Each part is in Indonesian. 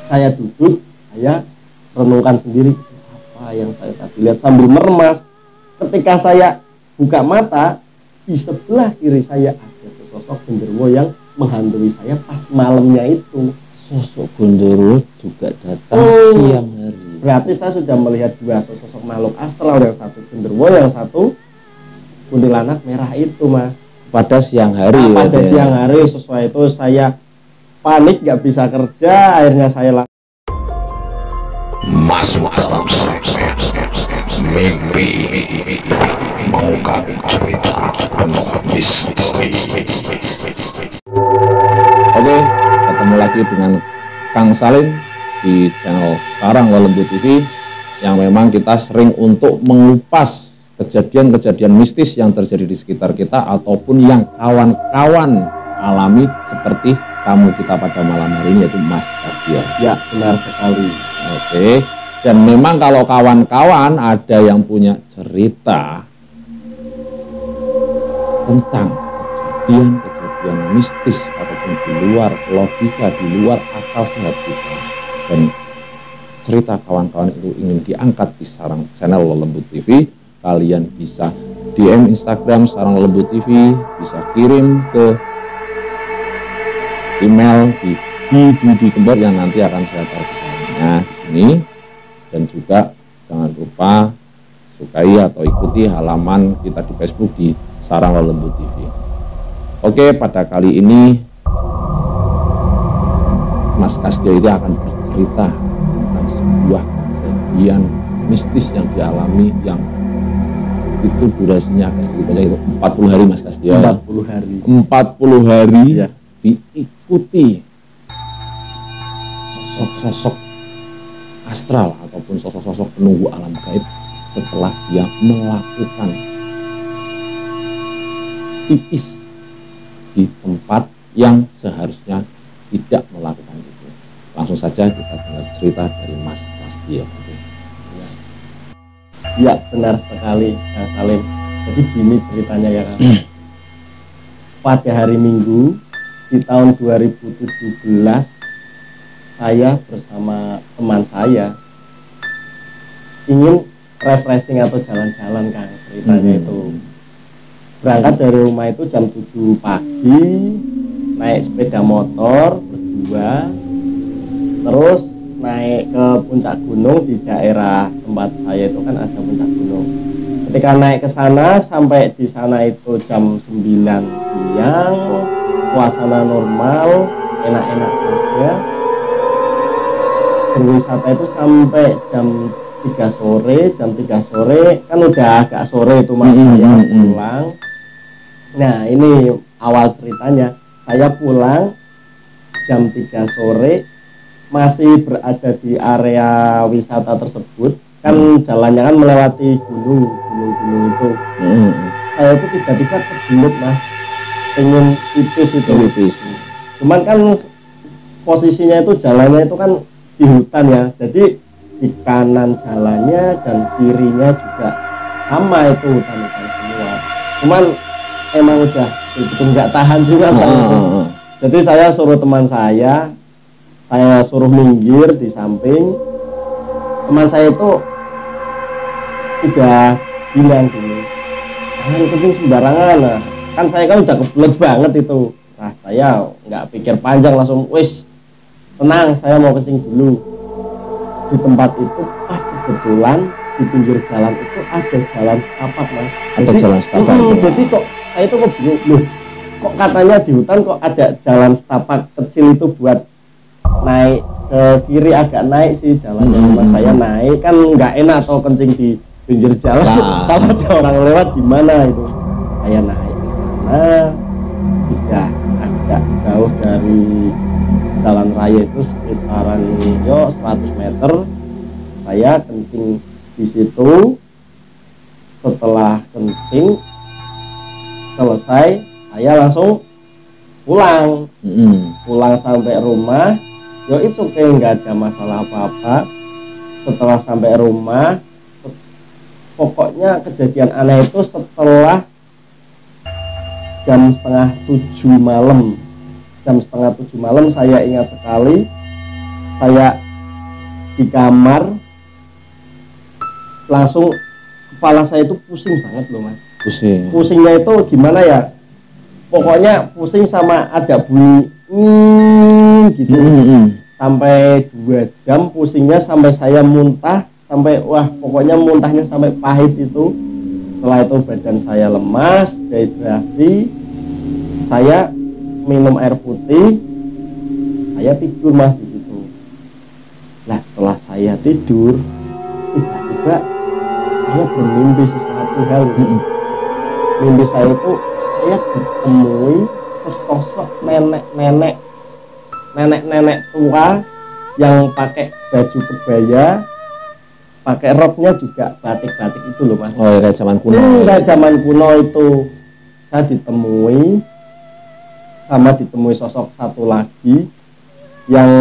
Saya duduk, saya renungkan sendiri apa yang saya tadi lihat sambil meremas. Ketika saya buka mata, di sebelah kiri saya ada sesosok genderuwo yang menghantui saya pas malamnya itu. Sosok genderuwo juga datang siang hari. Berarti saya sudah melihat dua sosok makhluk astral, yang satu genderuwo, yang satu kuntilanak merah itu, Mas. Pada siang hari. Pada siang hari, sesuai itu saya panik, nggak bisa kerja, akhirnya saya masuk dalam segmen mimpi mengungkap cerita penuh misteri. Oke, ketemu lagi dengan Kang Salim di channel Sarang Lembu TV, yang memang kita sering untuk mengupas kejadian-kejadian mistis yang terjadi di sekitar kita ataupun yang kawan-kawan alami, seperti tamu kita pada malam hari ini, yaitu Mas Kastio. Ya, benar sekali. Oke, dan memang kalau kawan-kawan ada yang punya cerita tentang kejadian-kejadian mistis ataupun di luar logika, di luar akal sehat kita, dan cerita kawan-kawan itu ingin diangkat di Sarang channel Lembu TV, kalian bisa DM Instagram Sarang Lembu TV, bisa kirim ke email di Dudi Kempot yang nanti akan saya taruhnya di sini. Dan juga jangan lupa sukai atau ikuti halaman kita di Facebook di Sarang Lembu TV. Oke, pada kali ini Mas Kastio itu akan bercerita tentang sebuah kejadian mistis yang dialami, yang itu durasinya agak sedikit banyak, itu 40 hari Mas Kastio. 40 hari. 40 hari ya. Diikuti sosok-sosok astral ataupun sosok-sosok penunggu alam gaib setelah dia melakukan pipis di tempat yang seharusnya tidak melakukan itu. Langsung saja kita dengar cerita dari Mas Kastio. Ya, benar sekali, Kang Salim. Jadi gini ceritanya ya, Kang. Pada hari Minggu di tahun 2017, saya bersama teman saya ingin refreshing atau jalan-jalan, Kang, ceritanya itu. Berangkat dari rumah itu jam 7 pagi, naik sepeda motor berdua, terus naik ke puncak gunung. Di daerah tempat saya itu kan ada puncak gunung. Ketika naik ke sana, sampai di sana itu jam 9 siang, suasana normal, enak-enak saja. Berwisata itu sampai jam 3 sore, jam 3 sore kan udah agak sore itu Mas, saya pulang. Nah, ini awal ceritanya. Saya pulang jam 3 sore, masih berada di area wisata tersebut. Kan jalannya kan melewati gunung itu. Saya itu tiba-tiba kebelut, Mas, pengen pipis itu. Cuman kan posisinya itu jalannya itu kan di hutan ya, jadi di kanan jalannya dan kirinya juga sama itu hutan-hutan semua. Cuman emang udah itu nggak tahan sih Mas. Jadi saya suruh teman saya suruh minggir di samping. Teman saya itu udah bilang gini, jangan kencing sembarangan. Nah, kan saya kan udah kebelet banget itu. Nah, saya nggak pikir panjang, langsung wis tenang, saya mau kencing dulu. Di tempat itu pas kebetulan di pinggir jalan itu ada jalan setapak, Mas. Ada jalan setapak. Jadi kok saya itu kok bingung, loh, kok katanya di hutan kok ada jalan setapak kecil itu buat naik ke kiri, agak naik sih jalannya. Mas, saya naik kan nggak enak atau kencing di pinggir jalan. Kalau ada orang lewat gimana itu? Saya naik ke sana, tidak agak jauh dari jalan raya itu sekitaran 100 meter. Saya kencing di situ. Setelah kencing selesai, saya langsung pulang. Pulang sampai rumah, itu kayak nggak ada masalah apa-apa. Setelah sampai rumah, pokoknya kejadian aneh itu setelah jam setengah 7 malam. Jam setengah 7 malam saya ingat sekali, saya di kamar langsung kepala saya itu pusing banget loh mas. Pusingnya itu gimana ya, pokoknya pusing sama ada bunyi gitu. Sampai 2 jam pusingnya, sampai saya muntah, sampai wah pokoknya muntahnya sampai pahit itu. Setelah itu badan saya lemas, dehidrasi, saya minum air putih, saya tidur mas di situ. Nah setelah saya tidur, tiba-tiba saya bermimpi sesuatu hal gitu. Mimpi saya itu saya ditemui sesosok nenek-nenek tua yang pakai baju kebaya, pakai roknya juga batik-batik itu loh mas. Oh ya, zaman kuno. Kayak zaman kuno itu. Saya ditemui sosok satu lagi yang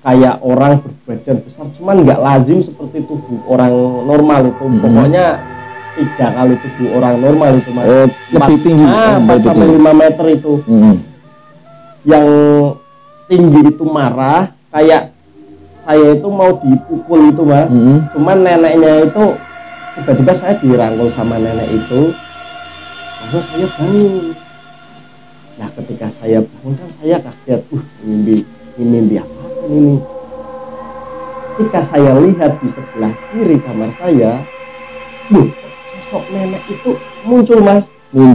kayak orang berbadan besar, cuman nggak lazim seperti tubuh orang normal itu. Pokoknya 3 kali tubuh orang normal itu mas. Lebih tinggi. 4-5 meter itu. Yang tinggi itu marah, kayak saya itu mau dipukul itu mas. Cuman neneknya itu tiba-tiba saya dirangkul sama nenek itu, lalu saya bangun. Nah ketika saya bangun kan saya kaget, mimpi apa ini. Ketika saya lihat di sebelah kiri kamar saya, sosok nenek itu muncul mas. Dan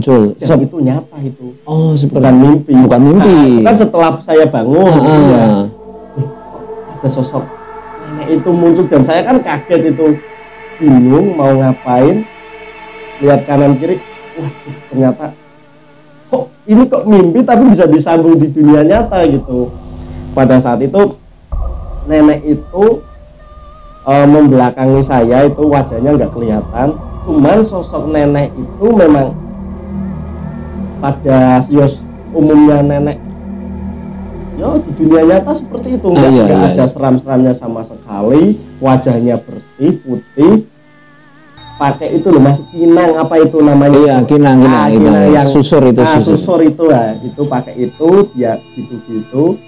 itu nyata itu. Oh, bukan mimpi. Nah, kan setelah saya bangun ya, ada sosok nenek itu muncul dan saya kan kaget itu, bingung mau ngapain, lihat kanan kiri, wah ternyata kok ini kok mimpi tapi bisa disambung di dunia nyata gitu. Pada saat itu nenek itu membelakangi saya, itu wajahnya nggak kelihatan, cuman sosok nenek itu memang pada umumnya nenek di dunia nyata seperti itu, nggak ada seram-seramnya sama sekali, wajahnya bersih putih, pakai itu loh mas, kinang apa itu namanya? Kinang yang susur itu. Susur itu lah, itu pakai itu ya gitu.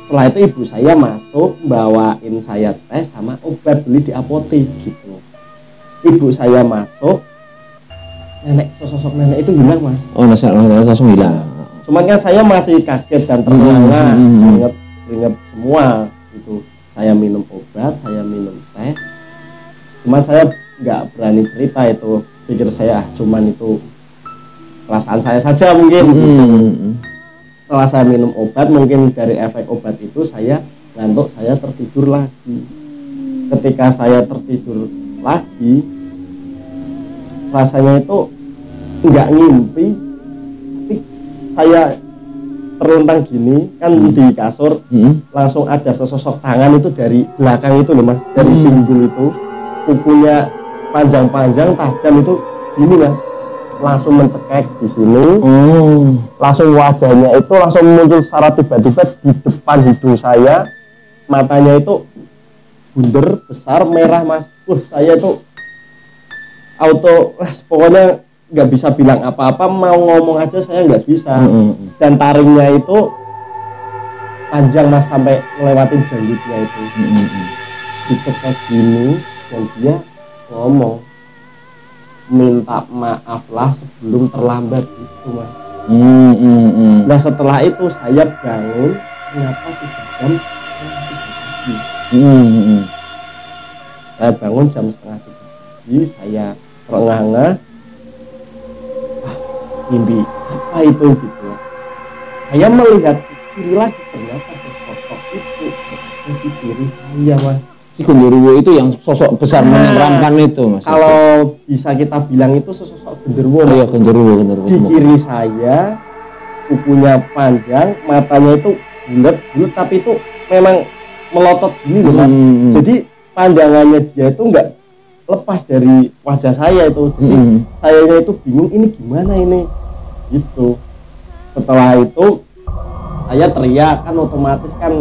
Setelah itu ibu saya masuk bawain saya teh sama obat beli di apotek gitu. Ibu saya masuk, sosok nenek itu hilang mas. Oh langsung hilang. Cuman kan saya masih kaget dan terengah, inget semua gitu. Saya minum obat, saya minum teh. Cuman saya nggak berani cerita itu, pikir saya cuman itu perasaan saya saja mungkin. Setelah saya minum obat, mungkin dari efek obat itu saya ngantuk, saya tertidur lagi. Ketika saya tertidur lagi, rasanya itu nggak ngimpi, tapi saya terlentang gini kan di kasur, langsung ada sesosok tangan itu dari belakang itu loh mas, dari pinggul itu, kukunya panjang-panjang tajam itu gini mas, langsung mencekek di sini, langsung wajahnya itu langsung muncul secara tiba-tiba di depan hidung saya, matanya itu bunder besar merah mas. Saya itu pokoknya nggak bisa bilang apa-apa, mau ngomong aja saya nggak bisa. Dan taringnya itu panjang mas, sampai ngelewatin janggutnya itu. Dicekek gini dan dia ngomong, minta maaf lah sebelum terlambat itu mas. Nah setelah itu saya bangun, ternyata sudah jam 2:30. Saya bangun jam 2:30, saya terengah-engah, mimpi apa itu gitu. Saya melihat ke kiri lagi, ternyata sosok itu berada di kiri saya mas. Genderuwo itu yang sosok besar menyeramkan itu mas. Kalau bisa kita bilang itu sosok genderuwo. Iya genderuwo. Di kiri saya, kukunya panjang, matanya itu bulat, tapi itu memang melotot gini loh mas. Jadi pandangannya dia itu nggak lepas dari wajah saya itu. Jadi sayanya itu bingung, ini gimana ini gitu. Setelah itu saya teriak, kan otomatis kan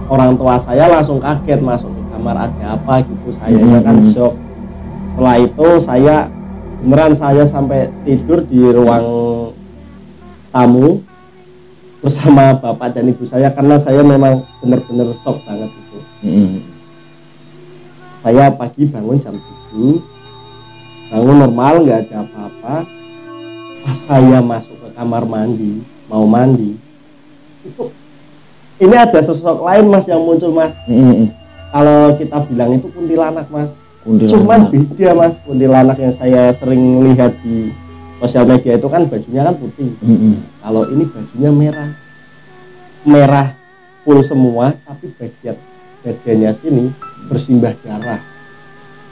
orang tua saya langsung kaget, masuk ke kamar ada apa gitu, saya kan shock. Setelah itu saya beneran sampai tidur di ruang tamu bersama bapak dan ibu saya, karena saya memang benar-benar shock banget itu. Saya pagi bangun jam 7, bangun normal, nggak ada apa-apa. Pas saya masuk ke kamar mandi, mau mandi, itu ini ada sosok lain mas yang muncul mas. Kalau kita bilang itu kuntilanak mas. Cuman beda mas, kuntilanak yang saya sering lihat di sosial media itu kan bajunya kan putih. Kalau ini bajunya merah full semua, tapi bagian badannya sini bersimbah darah,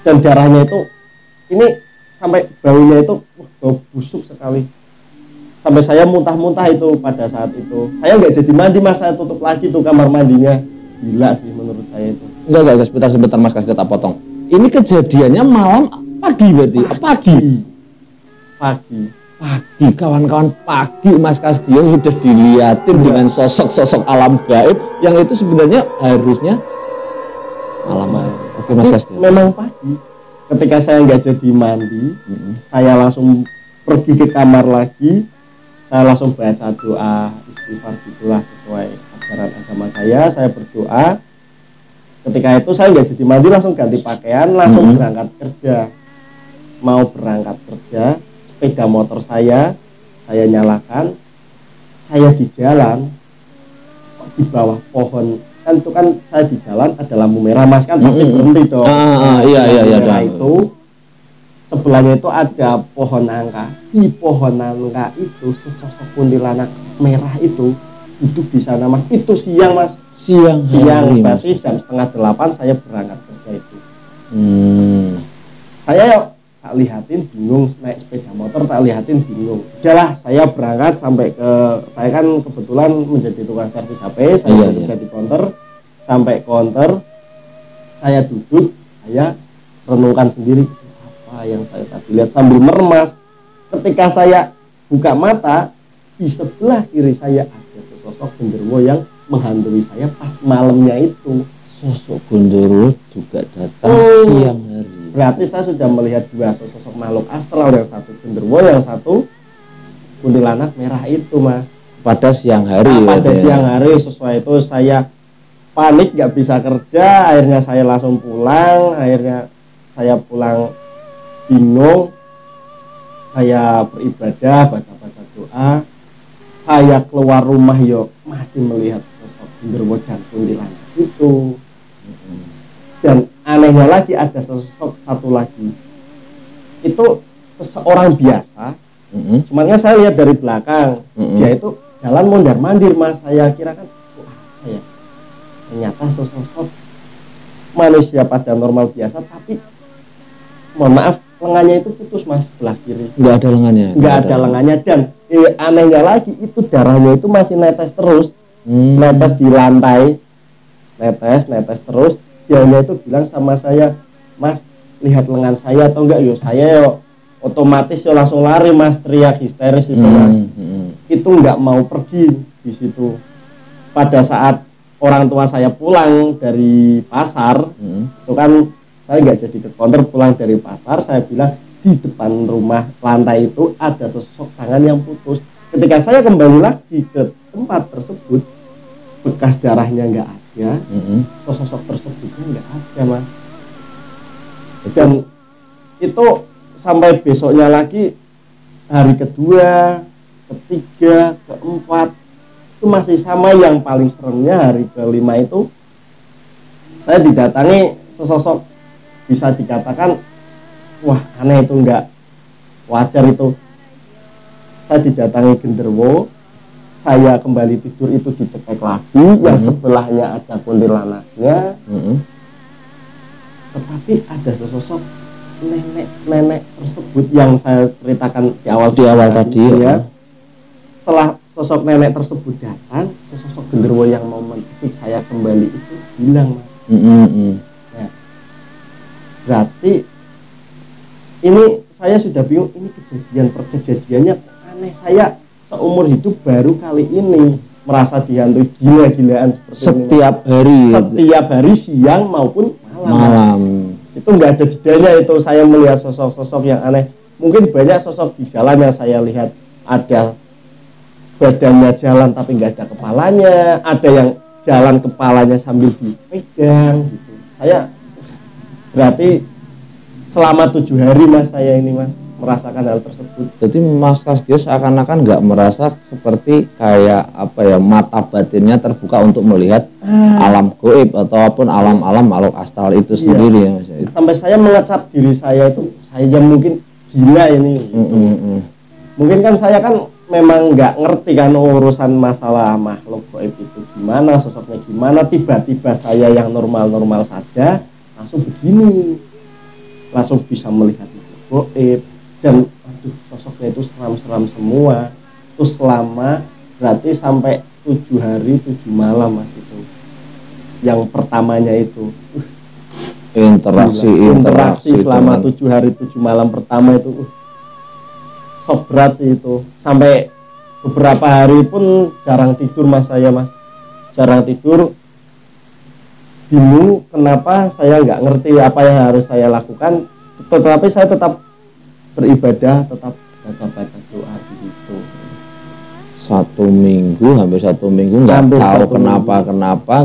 dan darahnya itu ini sampai baunya itu bau busuk sekali, sampai saya muntah-muntah itu. Pada saat itu saya nggak jadi mandi mas, saya tutup lagi tuh kamar mandinya. Gila sih menurut saya itu. Enggak, sebentar mas Kasih tak potong. Ini kejadiannya malam pagi berarti? Pagi, kawan-kawan, pagi Mas Kastion sudah dilihatin dengan sosok-sosok alam gaib yang itu sebenarnya harusnya malam. Oke Mas Kastion. Memang pagi. Ketika saya nggak jadi mandi, saya langsung pergi ke kamar lagi, saya langsung baca doa istighfar gitulah sesuai ajaran agama saya berdoa. Ketika itu saya nggak jadi mandi, langsung ganti pakaian, langsung berangkat kerja. Mau berangkat kerja, sepeda motor saya nyalakan, saya di jalan, di bawah pohon, kan itu kan saya di jalan ada lampu merah mas, kan pasti berhenti dong. Iya. Merah itu sebelahnya itu ada pohon nangka. Di pohon nangka itu sesosok kuntilanak merah itu duduk di sana mas. Itu siang mas. Siang berarti jam 7:30 saya berangkat kerja itu. Saya tak lihatin bingung, naik sepeda motor tak lihatin bingung. Udahlah saya berangkat sampai ke, saya kan kebetulan menjadi tukang servis HP, saya kerja di counter. Sampai counter saya duduk, saya renungkan sendiri apa yang saya tadi lihat sambil meremas. Ketika saya buka mata, di sebelah kiri saya ada sesosok genderuwo yang menghantui saya pas malamnya itu. Sosok genderuwo juga datang siang hari. Berarti saya sudah melihat dua sosok makhluk astral, yang satu genderuwo, yang satu kuntilanak merah itu mas. Pada siang hari. Pada siang hari sesuai itu saya panik, nggak bisa kerja. Akhirnya saya langsung pulang. Akhirnya saya pulang bingung. Saya beribadah, baca-baca doa. Saya keluar rumah masih melihat sosok genderuwo dan kuntilanak itu. Dan anehnya lagi ada sosok satu lagi. Itu seseorang biasa. Cuman kan saya lihat dari belakang. Dia itu jalan mondar-mandir mas. Saya kira kan apa ya? Ternyata sosok manusia pada normal biasa, tapi mohon maaf lengannya itu putus mas, sebelah kiri. Nggak ada lengannya. Nggak ada lengannya, dan anehnya lagi itu darahnya itu masih netes terus. Netes di lantai. Netes terus. Dianya itu bilang sama saya, mas lihat lengan saya atau enggak? Saya otomatis langsung lari mas, teriak histeris itu mas. Itu enggak mau pergi di situ. Pada saat orang tua saya pulang dari pasar, itu kan saya nggak jadi ke counter, pulang dari pasar, saya bilang di depan rumah lantai itu ada sosok tangan yang putus. Ketika saya kembali lagi ke tempat tersebut, bekas darahnya nggak ada, sosok tersebutnya nggak ada mas. Dan itu sampai besoknya lagi, hari kedua, ketiga, keempat, itu masih sama. Yang paling seremnya hari kelima itu saya didatangi sesosok, bisa dikatakan wah aneh, itu nggak wajar itu. Saya didatangi genderuwo, saya kembali tidur itu dicekek lagi, yang sebelahnya ada kuntilanaknya, tetapi ada sesosok nenek tersebut yang saya ceritakan di awal tadi ya. Setelah sosok nenek tersebut datang, sesosok genderuwo yang mau mencekik saya kembali itu hilang mas. Nah, berarti ini saya sudah bingung, ini kejadiannya aneh. Saya seumur hidup baru kali ini merasa dihantui gila-gilaan seperti setiap ini. Setiap hari siang maupun malam. Itu nggak ada jedanya itu saya melihat sosok-sosok yang aneh. Mungkin banyak sosok di jalan yang saya lihat, ada badannya jalan tapi nggak ada kepalanya, ada yang jalan kepalanya sambil dipegang gitu. Saya berarti selama 7 hari Mas saya ini Mas merasakan hal tersebut. Jadi Mas Kasdio seakan-akan nggak merasa seperti kayak apa ya, mata batinnya terbuka untuk melihat alam goib ataupun alam-alam makhluk astral itu sendiri ya Mas. Sampai saya mengecap diri saya itu saya mungkin gila ini. Gitu. Mungkin kan saya kan memang nggak ngerti kan urusan masalah makhluk goib itu gimana, sosoknya gimana, tiba-tiba saya yang normal-normal saja langsung begini, langsung bisa melihat makhluk goib. Dan aduh, sosoknya itu seram-seram semua. Itu selama berarti sampai 7 hari 7 malam Mas itu. Yang pertamanya itu interaksi selama 7 hari 7 malam pertama itu sok berat sih itu. Sampai beberapa hari pun jarang tidur Mas saya Mas. Jarang tidur. Bingung kenapa saya nggak ngerti apa yang harus saya lakukan. Tetapi saya tetap beribadah, tetap baca-baca doa di situ. 1 minggu, hampir 1 minggu nggak tahu kenapa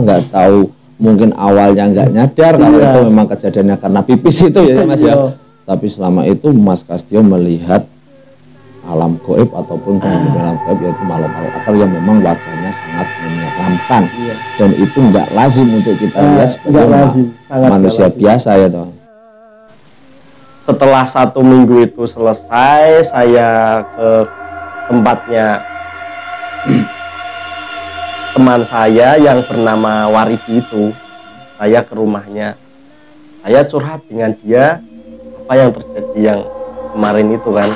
nggak tahu, mungkin awalnya nggak nyadar kalau itu memang kejadiannya karena pipis itu ya Mas ya. Tapi selama itu Mas Kasdio melihat alam goib ataupun alam goib, yaitu makhluk-makhluk astral yang memang wajahnya sangat menyeramkan. Dan itu nggak lazim untuk kita lihat sebagai manusia biasa ya toh. Setelah 1 minggu itu selesai, saya ke tempatnya teman saya yang bernama Waridi itu. Saya ke rumahnya, saya curhat dengan dia apa yang terjadi yang kemarin itu kan.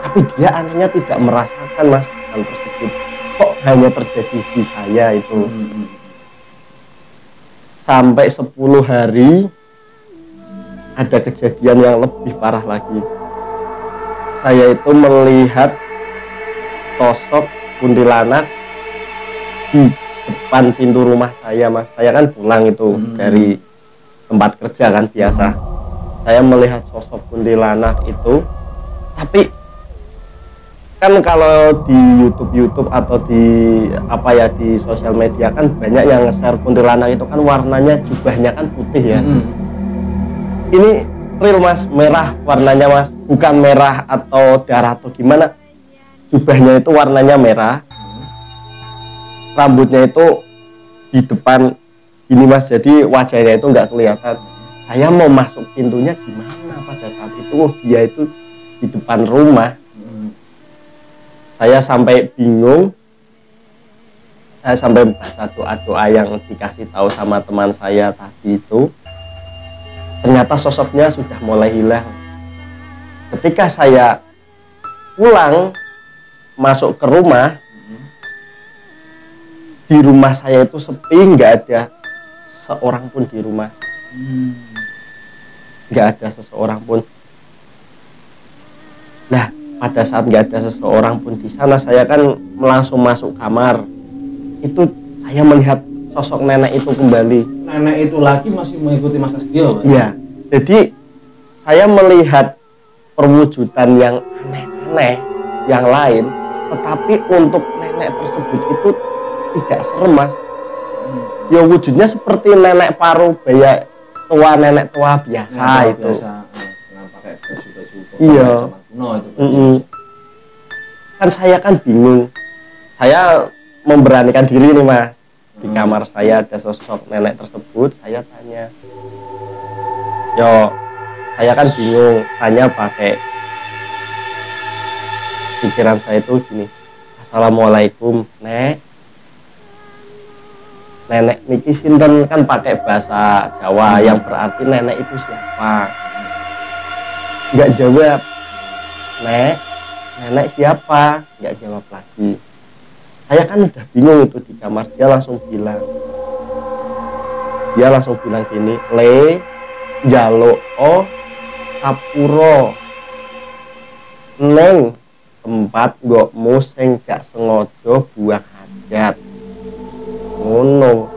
Tapi dia anehnya tidak merasakan Mas hal tersebut. Kok hanya terjadi di saya itu. Sampai 10 hari ada kejadian yang lebih parah lagi. Saya itu melihat sosok kuntilanak di depan pintu rumah saya Mas. Saya kan pulang itu dari tempat kerja kan biasa. Saya melihat sosok kuntilanak itu. Tapi kan kalau di YouTube atau di apa ya, di sosial media kan banyak yang nge-share kuntilanak itu kan warnanya, jubahnya kan putih ya. Ini real Mas, merah warnanya Mas, bukan merah atau darah atau gimana. Jubahnya itu warnanya merah, rambutnya itu di depan ini Mas, jadi wajahnya itu nggak kelihatan. Saya mau masuk pintunya gimana pada saat itu, dia itu di depan rumah. Saya sampai bingung, saya sampai baca doa-doa yang dikasih tahu sama teman saya tadi itu. Ternyata sosoknya sudah mulai hilang. Ketika saya pulang masuk ke rumah, di rumah saya itu sepi, nggak ada seorang pun di rumah, nggak ada seseorang pun. Nah, pada saat nggak ada seseorang pun di sana, saya kan langsung masuk kamar. Itu saya melihat sosok nenek itu kembali. Nenek itu lagi masih mengikuti Mas Kasdio? Iya, jadi saya melihat perwujudan yang aneh-aneh yang lain, tetapi untuk nenek tersebut itu tidak serem Mas. Ya wujudnya seperti nenek parubaya tua, nenek tua biasa itu. Dengan pakai baju-baju iya. zaman kuno itu. Kan saya kan bingung. Saya memberanikan diri nih Mas. Di kamar saya ada sosok nenek tersebut, saya tanya. Yo, saya kan bingung, tanya pakai pikiran saya itu gini. Assalamualaikum, Nek. Nenek niki sinten, kan pakai bahasa Jawa yang berarti nenek itu siapa. Nggak jawab. Nek, nenek siapa? Nggak jawab lagi. Saya kan udah bingung itu di kamar. Dia langsung bilang gini, Le jaluk o sapuro neng tempat ngokmu sing gak sengaja buang hajat. Ngono.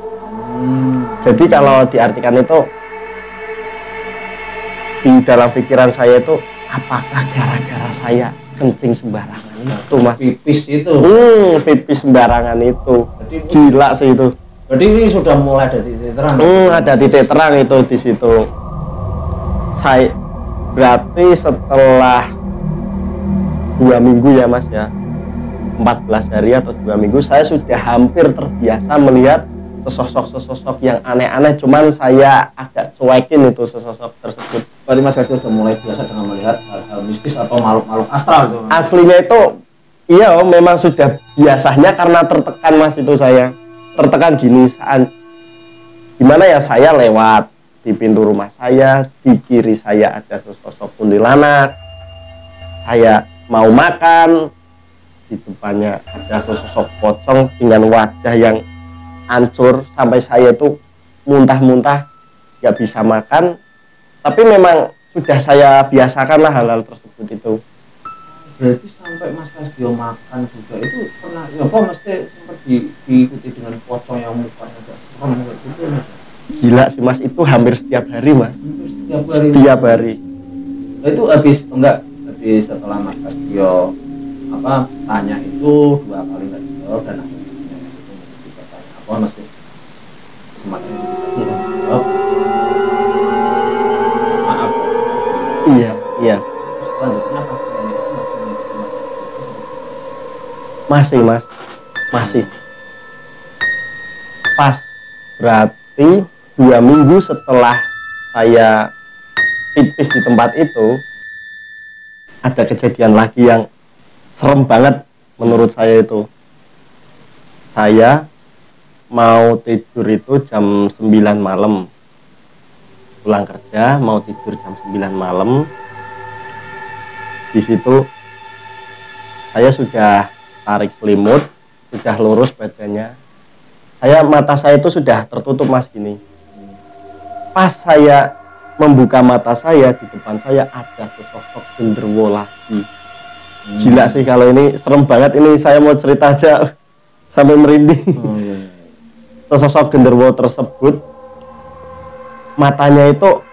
Jadi kalau diartikan itu, di dalam pikiran saya itu, apakah gara-gara saya kencing sembarangan itu Mas? Pipis itu. Pipis sembarangan itu. Jadi, gila sih itu. Berarti ini sudah mulai ada titik terang. Ada titik terang itu di situ. Saya berarti setelah 2 minggu ya Mas ya, 14 hari atau 2 minggu, saya sudah hampir terbiasa melihat sosok-sosok yang aneh-aneh, cuman saya agak cuekin itu sosok tersebut. Berarti Mas Restu sudah mulai biasa dengan melihat hal-hal mistis atau makhluk-makhluk astral gitu. Aslinya itu iya memang sudah biasanya karena tertekan Mas, itu saya tertekan gini saat gimana ya, saya lewat di pintu rumah saya, di kiri saya ada sesosok kuntilanak, saya mau makan, di depannya ada sesosok pocong dengan wajah yang hancur sampai saya itu muntah-muntah, nggak bisa makan. Tapi memang sudah saya biasakan lah hal-hal tersebut itu. Berarti sampai Mas Prasetyo makan juga itu pernah ya apa mesti sempat diikuti dengan pocong yang mukanya agak serem gitu Mas? Gila sih Mas, itu hampir setiap hari Mas. Hampir setiap hari. Setiap hari. Nah, itu habis setelah Mas Prasetyo tanya itu 2 kali nggak dijawab dan akhirnya itu tanya apa mesti kesempatan dijawab. Maaf. Iya. Selanjutnya pas masih Mas, masih. Pas berarti 2 minggu setelah saya pipis di tempat itu, ada kejadian lagi yang serem banget menurut saya itu. Saya mau tidur itu jam 9 malam. Pulang kerja mau tidur jam 9 malam. Di situ saya sudah tarik selimut, sudah lurus badannya. Mata saya itu sudah tertutup Mas gini. Pas saya membuka mata saya, di depan saya ada sesosok genderuwo lagi. Gila sih kalau ini, serem banget ini, saya mau cerita aja sampai merinding. Sesosok genderuwo tersebut matanya itu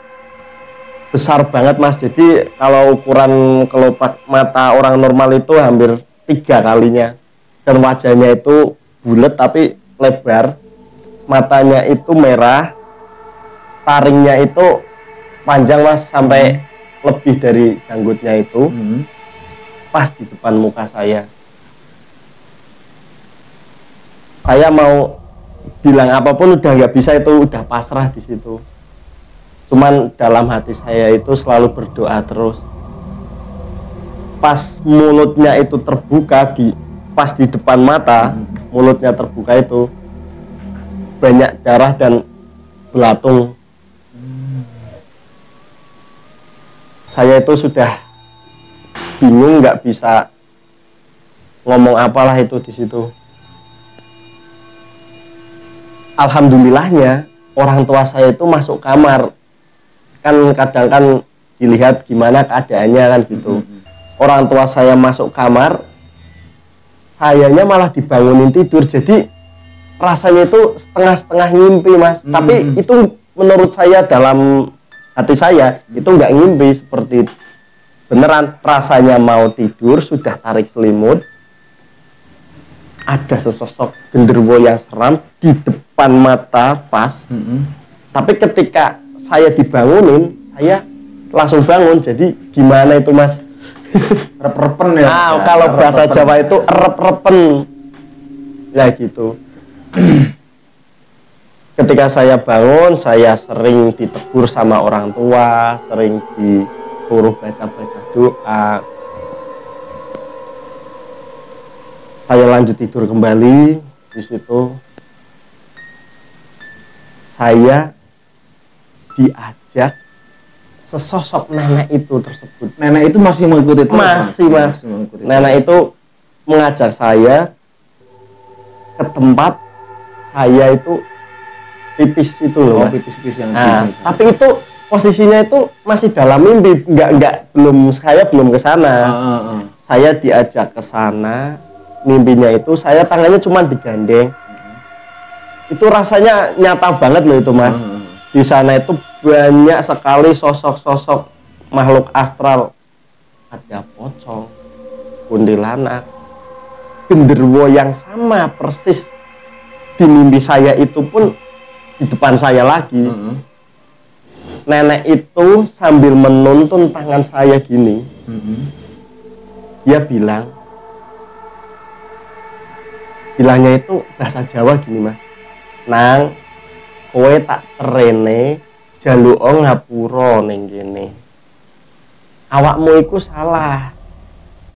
besar banget Mas, jadi kalau ukuran kelopak mata orang normal itu hampir 3 kalinya, dan wajahnya itu bulat tapi lebar, matanya itu merah, taringnya itu panjang Mas, sampai lebih dari janggutnya itu. Pas di depan muka saya mau bilang apapun udah nggak bisa, itu udah pasrah di situ. Cuman dalam hati saya itu selalu berdoa terus. Pas mulutnya itu terbuka, pas di depan mata, mulutnya terbuka itu banyak darah dan belatung. Saya itu sudah bingung, nggak bisa ngomong apalah itu di situ. Alhamdulillahnya orang tua saya itu masuk kamar, kan kadang kan dilihat gimana keadaannya kan gitu. Orang tua saya masuk kamar, sayanya malah dibangunin tidur, jadi rasanya itu setengah-setengah ngimpi Mas. Tapi itu menurut saya, dalam hati saya itu nggak ngimpi, seperti beneran rasanya mau tidur, sudah tarik selimut, ada sesosok genderuwo yang seram di depan mata pas. Tapi ketika saya dibangunin, saya langsung bangun. Jadi gimana itu Mas? Rep-repen ya? Kalau bahasa Jawa itu rep-repen ya gitu. Ketika saya bangun, saya sering ditegur sama orang tua, sering disuruh baca-baca doa. Saya lanjut tidur kembali. Di situ saya diajak sesosok nenek itu tersebut. Nenek itu masih mengikuti itu? Masih Mas. Nenek itu mengajak saya ke tempat saya itu pipis itu loh Mas. Pipis yang tapi itu posisinya itu masih dalam mimpi, saya belum ke sana. Saya diajak ke sana, mimpinya itu saya tangannya cuma digandeng. Itu rasanya nyata banget loh itu Mas. Di sana itu banyak sekali sosok-sosok makhluk astral. Ada pocong, kuntilanak, genderuwo yang sama persis di mimpi saya itu pun di depan saya lagi. Nenek itu sambil menuntun tangan saya gini. Dia bilangnya itu bahasa Jawa gini, Mas. Nang, kowe tak terene jaluka ngapura ning kene. Awakmu iku salah.